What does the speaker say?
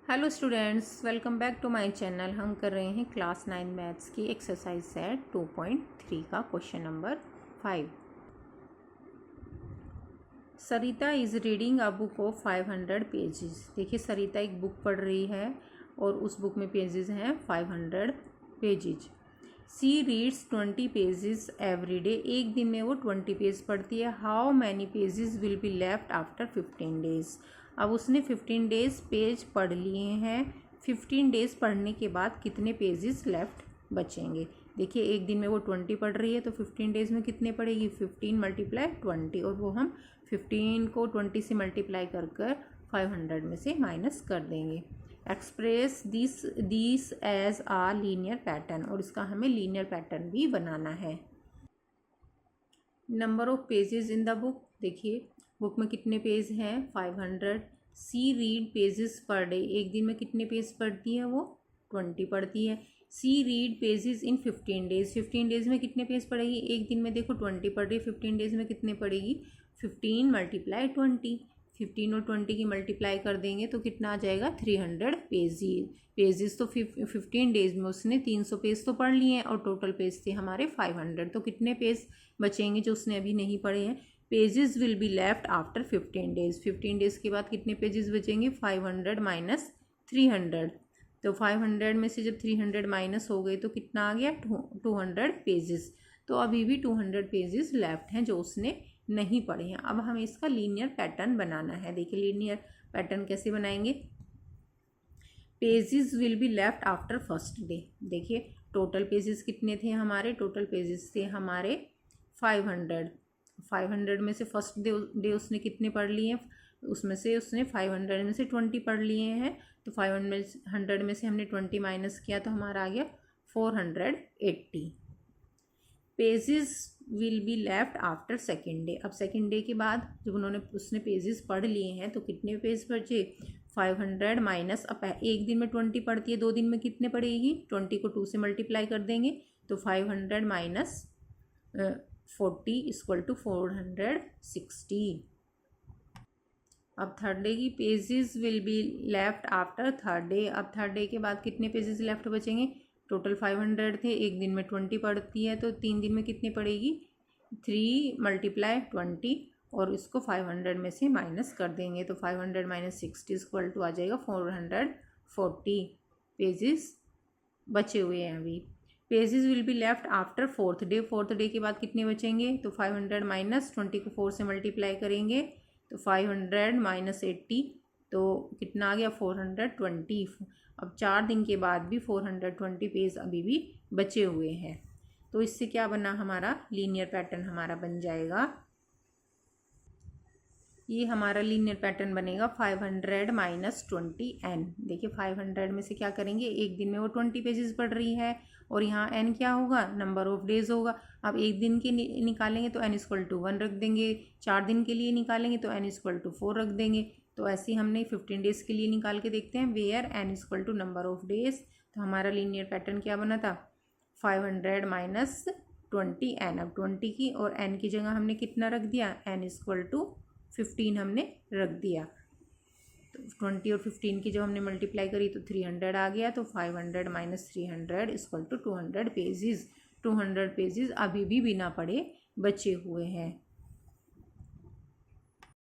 Hello students, welcome back to my channel. हम कर रहे हैं क्लास 9 मैथ्स की एक्सरसाइज सेट 2.3 का question number 5। Sarita is reading a book of 500 pages. देखिए, सरिता एक बुक पढ़ रही है और उस बुक में पेजेस हैं 500 पेजेज। सी रीड्स 20 पेजेस एवरी डे। एक दिन में वो 20 पेज पढ़ती है। How many pages will be left after 15 days. अब उसने 15 डेज पेज पढ़ लिए हैं। 15 डेज पढ़ने के बाद कितने पेजेस लेफ्ट बचेंगे। देखिए, एक दिन में वो 20 पढ़ रही है तो 15 डेज में कितने पढ़ेगी। 15 मल्टीप्लाई 20, और वो हम 15 को 20 से मल्टीप्लाई कर 500 में से माइनस कर देंगे। Express this as a linear pattern, और इसका हमें लीनियर पैटर्न भी बनाना है। Number of pages in the book. देखिए, बुक में कितने पेज हैं 500। She read pages per day. एक दिन में कितने पेज पढ़ती है वो 20 पढ़ती है। She read pages in 15 days. 15 days में कितने पेज पढ़ेगी। एक दिन में देखो 20 पढ़ रही है, 15 डेज में कितने पढ़ेगी। 15 मल्टीप्लाई 20। 15 और 20 की मल्टीप्लाई कर देंगे तो कितना आ जाएगा 300 पेजेस। तो 15 डेज में उसने 300 पेज तो पढ़ लिए हैं और टोटल पेज थे हमारे 500। तो कितने पेज बचेंगे जो उसने अभी नहीं पढ़े हैं। Pages will be left after 15 days. 15 days के बाद कितने पेजेस बचेंगे 500 माइनस 300। तो 500 में से जब 300 माइनस हो गए तो कितना आ गया 200 पेजेस। तो अभी भी 200 पेजेस लेफ्ट हैं जो उसने नहीं पढ़े हैं। अब हमें इसका लीनियर पैटर्न बनाना है। देखिए, लीनियर पैटर्न कैसे बनाएंगे। Pages will be left after first day. देखिए, टोटल पेजेस कितने थे हमारे। टोटल पेजेस थे हमारे 500। 500 में से फर्स्ट डे उसने कितने पढ़ लिए हैं। उसमें से उसने 500 में से 20 पढ़ लिए हैं। तो 500 में से हमने 20 माइनस किया तो हमारा आ गया 480। Pages will be left after second day. अब सेकेंड डे के बाद जब उसने पेजेस पढ़ लिए हैं तो कितने पेज बचे 500 माइनस। अब एक दिन में 20 पढ़ती है, 2 दिन में कितने पढ़ेगी। 20 को 2 से मल्टीप्लाई कर देंगे तो 500 माइनस 40 इक्वल टू 460। अब थर्ड डे की pages will be left after third day. अब थर्ड डे के बाद कितने पेजेस लेफ्ट बचेंगे। टोटल 500 थे, एक दिन में 20 पढ़ती है तो 3 दिन में कितने पढ़ेगी 3 मल्टीप्लाई 20, और इसको 500 में से माइनस कर देंगे तो 500 माइनस 60 इक्वल टू आ जाएगा 440 पेजेस बचे हुए हैं अभी। Pages will be left after fourth day. Fourth day के बाद कितने बचेंगे तो 500 माइनस 20 को 4 से मल्टीप्लाई करेंगे तो 500 माइनस 80, तो कितना आ गया 420। अब 4 दिन के बाद भी 420 पेज अभी भी बचे हुए हैं। तो इससे क्या बना हमारा लीनियर पैटर्न हमारा बन जाएगा। ये हमारा लीनियर पैटर्न बनेगा 500 माइनस 20n। देखिए, 500 में से क्या करेंगे, एक दिन में वो 20 पेजेस पढ़ रही है और यहाँ n क्या होगा नंबर ऑफ डेज होगा। अब एक दिन के निकालेंगे तो n इक्वल टू 1 रख देंगे। 4 दिन के लिए निकालेंगे तो n इक्वल टू 4 रख देंगे। तो ऐसे ही हमने 15 डेज के लिए निकाल के देखते हैं where n equal to number of days. तो हमारा लीनियर पैटर्न क्या बना था 500 माइनस 20n। अब 20 की और n की जगह हमने कितना रख दिया n इक्वल टू 15 हमने रख दिया। तो 20 और 15 की जब हमने मल्टीप्लाई करी तो 300 आ गया। तो 500 minus 300 equal to 200 pages. 200 pages अभी भी बिना पढ़े बचे हुए हैं।